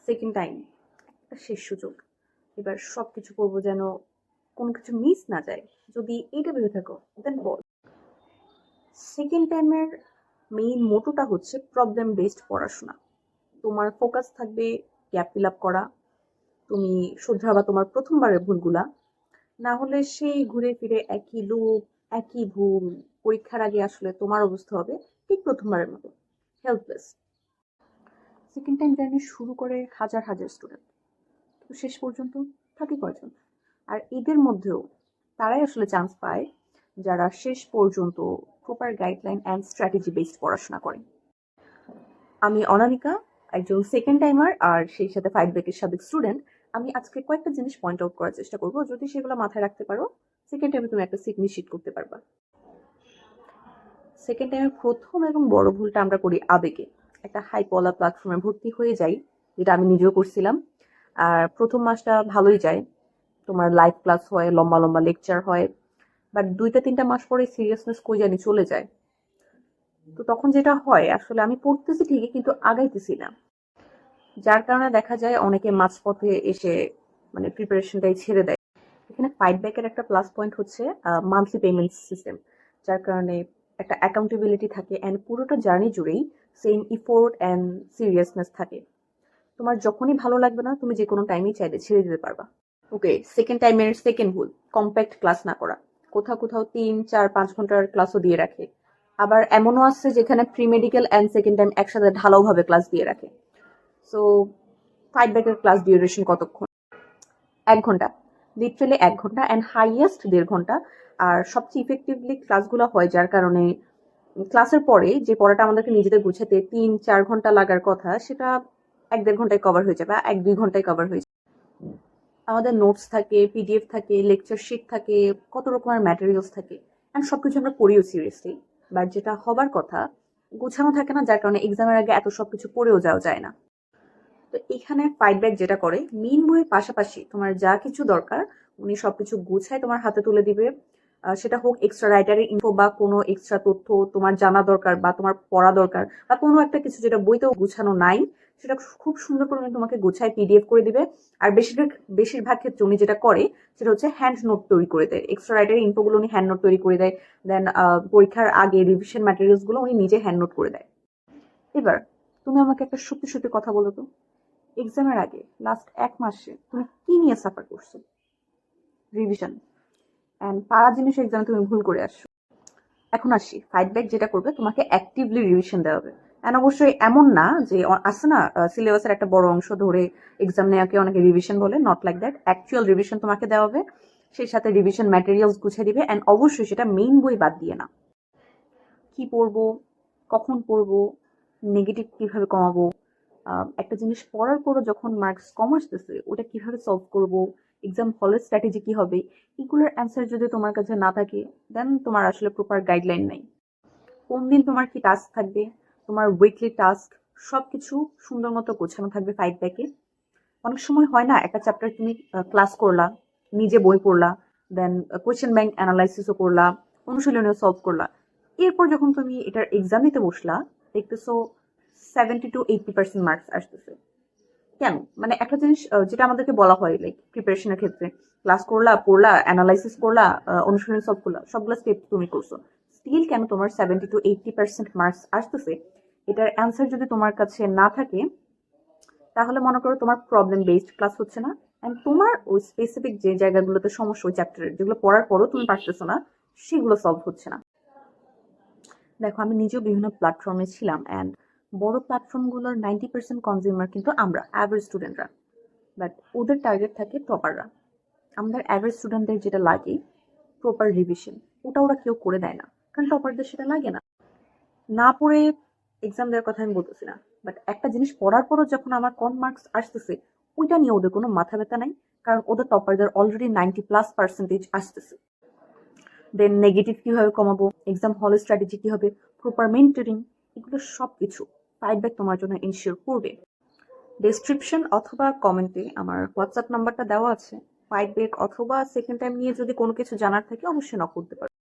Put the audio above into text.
Second time একটা শেষ সুযোগ। এবার সবকিছু করবো যেন কোনো কিছু মিস না যায়। যদি এইটা ভেবে থাকো দেন বল। সেকেন্ড টাইমের মেইন মোটোটা হচ্ছে প্রবলেম বেসড পড়াশোনা। তোমার ফোকাস থাকবে গ্যাপ ফিল আপ করা। তুমি শুধরাবা তোমার প্রথমবারের ভুলগুলা, না হলে সেই ঘুরে ফিরে একই লুপ, একই ভুল। পরীক্ষার আগে আসলে তোমার অবস্থা হবে ঠিক প্রথমবারের মতো, হেল্পলেস। সেকেন্ড টাইম জার্নি শুরু করে হাজার হাজার স্টুডেন্ট, তো শেষ পর্যন্ত থাকে কয়জন? আর এদের মধ্যেও তারাই আসলে চান্স পায় যারা শেষ পর্যন্ত proper guideline and strategy based পড়াশোনা করে। আমি অনামিকা, একজন সেকেন্ড টাইমার আর সেই সাথে ফাইভ ব্যাকের সাবেক স্টুডেন্ট। আমি আজকে কয়েকটা জিনিস পয়েন্ট আউট করার চেষ্টা করবো, যদি সেগুলো মাথায় রাখতে পারো সেকেন্ড টাইমে তুমি একটা সিট নিশ্চিত করতে পারবা। সেকেন্ড টাইমের প্রথম এবং বড় ভুলটা আমরা করি আবেগে। একটা হাইপওয়ালা প্ল্যাটফর্মে ভর্তি হয়ে যাই, যেটা আমি নিজেও করছিলাম। আর প্রথম মাসটা ভালোই যায়, তোমার লাইভ ক্লাস হয়, লম্বা লম্বা লেকচার হয়। বাট 2-3 মাস পরে সিরিয়াসনেস কই জানি চলে যায়। তো তখন যেটা হয়, আসলে আমি পড়তেছি ঠিকই কিন্তু আগাইতেছি না, যার কারণে দেখা যায় অনেকে মাঝপথে এসে মানে প্রিপারেশনটাই ছেড়ে দেয়। এখানে ফাইট ব্যাকের একটা প্লাস পয়েন্ট হচ্ছে মান্থলি পেমেন্ট সিস্টেম, যার কারণে একটা অ্যাকাউন্টেবিলিটি থাকে অ্যান্ড পুরোটা জার্নি জুড়েই সেম ইফোর্ট অ্যান্ড সিরিয়াসনেস থাকে। তোমার যখনই ভালো লাগবে না, তুমি যে কোনো টাইমেই চাইলে ছেড়ে দিতে পারবা। ওকে, সেকেন্ড টাইমের সেকেন্ড ভুল, কম্প্যাক্ট ক্লাস না করা। কোথাও কোথাও 3-4-5 ঘন্টার ক্লাসও দিয়ে রাখে। আবার এমনও আছে যেখানে pre medical and second time একসাথে ঢালাওভাবে ক্লাস দিয়ে রাখে। সো ফাইট ব্যাকের ক্লাস ডিউরেশন কতক্ষণ? 1 ঘন্টা, লিটারালি 1 ঘন্টা, অ্যান্ড হাইয়েস্ট 1.5 ঘন্টা। আর সবচেয়ে ইফেক্টিভলি ক্লাসগুলো হয় যার কারণে ক্লাসের পরে যে পড়াটা আমাদেরকে নিজেদের গুছাতে 3-4 ঘন্টা লাগার কথা, সেটা 1-1.5 ঘন্টায় কভার হয়ে যাবে, 1-2 ঘন্টায় কভার হয়ে যাবে। আমাদের নোটস থাকে, পিডিএফ থাকে, লেকচার শিট থাকে, কত রকমের ম্যাটেরিয়ালস থাকে, অ্যান্ড সবকিছু আমরা পড়িও সিরিয়াসলি। বাট যেটা হবার কথা, গোছানো থাকে না, যার কারণে এক্সামের আগে এত সবকিছু পড়েও যাওয়া যায় না। তো এখানে ফাইট ব্যাক যেটা করে, মেইন বইয়ের পাশাপাশি তোমার যা কিছু দরকার উনি সবকিছু গুছায় তোমার হাতে তুলে দিবে। সেটা হোক এক্সট্রা রাইটারের ইনফো বা কোনো এক্সট্রা তথ্য তোমার জানা দরকার বা তোমার পড়া দরকার, বা কোনো একটা কিছু যেটা বইতেও গুছানো নাই, সেটা খুব সুন্দর করে তোমাকে গুছায় পিডিএফ করে দিবে। আর বেশিরভাগ ক্ষেত্রে উনি যেটা করে সেটা হচ্ছে হ্যান্ড নোট তৈরি করে দেয়। এক্সট্রা রাইটারের ইনফোগুলো উনি হ্যান্ড নোট তৈরি করে দেয়। দেন পরীক্ষার আগে রিভিশন ম্যাটেরিয়ালস গুলো উনি নিজে হ্যান্ড নোট করে দেয়। এবার তুমি আমাকে একটা সত্যি সত্যি কথা বলো তো, এক্সামের আগে লাস্ট 1 মাসে তুমি কি নিয়ে সাফার করছো? রিভিশন অ্যান্ড পারা জিনিস এক্সামে তুমি ভুল করে আসছো। এখন আসি, ফাইট ব্যাক যেটা করবে, তোমাকে অ্যাক্টিভলি রিভিশন দেওয়া হবে। অ্যান্ড অবশ্যই এমন না যে আছে না সিলেবাসের একটা বড় অংশ ধরে এক্সাম নেওয়াকে অনেকে রিভিশন বলে, not like that. Actual revision তোমাকে দেওয়া হবে, সেই সাথে রিভিশন ম্যাটেরিয়ালস গুছিয়ে দিবে। অ্যান্ড অবশ্যই সেটা মেইন বই বাদ দিয়ে না। কি পড়বো, কখন পড়বো, নেগেটিভ কিভাবে কমাবো, একটা জিনিস পড়ার পরও যখন মার্কস কম আসতেছে ওটা কিভাবে সলভ করব, এক্সাম হলের স্ট্র্যাটেজি কি হবে, এগুলোর অ্যান্সার যদি তোমার কাছে না থাকে, দেন তোমার আসলে প্রপার গাইডলাইন নাই। কোন দিন তোমার কি টাস্ক থাকবে, তোমার উইকলি টাস্ক, সবকিছু সুন্দর মতো গোছানো থাকবে ফাইট ব্যাকে। অনেক সময় হয় না, একটা চ্যাপ্টার তুমি ক্লাস করলা, নিজে বই পড়লা, দেন কোয়েশ্চেন ব্যাংক অ্যানালাইসিসও করলা, অনুশীলনীও সলভ করলা। এরপর যখন তুমি এটার এক্সাম দিতে বসলা, দেখতেছো 70-80% মার্কস আসতেছে। কেন? মানে একটা জিনিস যেটা আমাদেরকে বলা হয় লাইক প্রিপারেশনের ক্ষেত্রে, ক্লাস করলা, পড়লা, অ্যানালাইসিস করলা, অনুশীলনী সলভ করলা, সবগুলো স্টেপ তুমি করছো, স্টিল কেন তোমার 70-80% মার্কস আসতেছে? এটার অ্যান্সার যদি তোমার কাছে না থাকে, তাহলে মনে করো তোমার প্রবলেম বেসড ক্লাস হচ্ছে না, এন্ড তোমার ওই স্পেসিফিক যে জায়গাগুলোতে সমস্যা ওই চ্যাপ্টারের, যেগুলো পড়ার পরও তুমি পারতেছো না, সেগুলো সলভ হচ্ছে না। দেখো, আমি নিজেও বিভিন্ন প্ল্যাটফর্মে ছিলাম, অ্যান্ড বড় প্ল্যাটফর্মগুলোর 90% কনজিউমার কিন্তু আমরা অ্যাভারেজ স্টুডেন্টরা। বাট ওদের টার্গেট থাকে টপাররা। আমাদের অ্যাভারেজ স্টুডেন্টদের যেটা লাগে প্রপার রিভিশন, ওটা ওরা কেউ করে দেয় না, কারণ টপারদের সেটা লাগে না। না পড়ে এক্সাম দেওয়ার কথা আমি বলতেছি না, বাট একটা জিনিস পড়ার পরও যখন আমার কম মার্কস আসতেছে, ওইটা নিয়ে ওদের কোনো মাথা ব্যথা নাই, কারণ ওদের টপারদের অলরেডি 90+% আসতেছে। দেন নেগেটিভ কিভাবে কমাবো, এক্সাম হলের স্ট্র্যাটেজি কি হবে, প্রপার মেন্টরিং, এগুলো সবকিছু ফাইডব্যাক তোমার জন্য ইনশিওর করবে। ডেসক্রিপশন অথবা কমেন্টে আমার হোয়াটসঅ্যাপ নাম্বারটা দেওয়া আছে। ফাইডব্যাক অথবা সেকেন্ড টাইম নিয়ে যদি কোনো কিছু জানার থাকে অবশ্যই নক করতে পারো।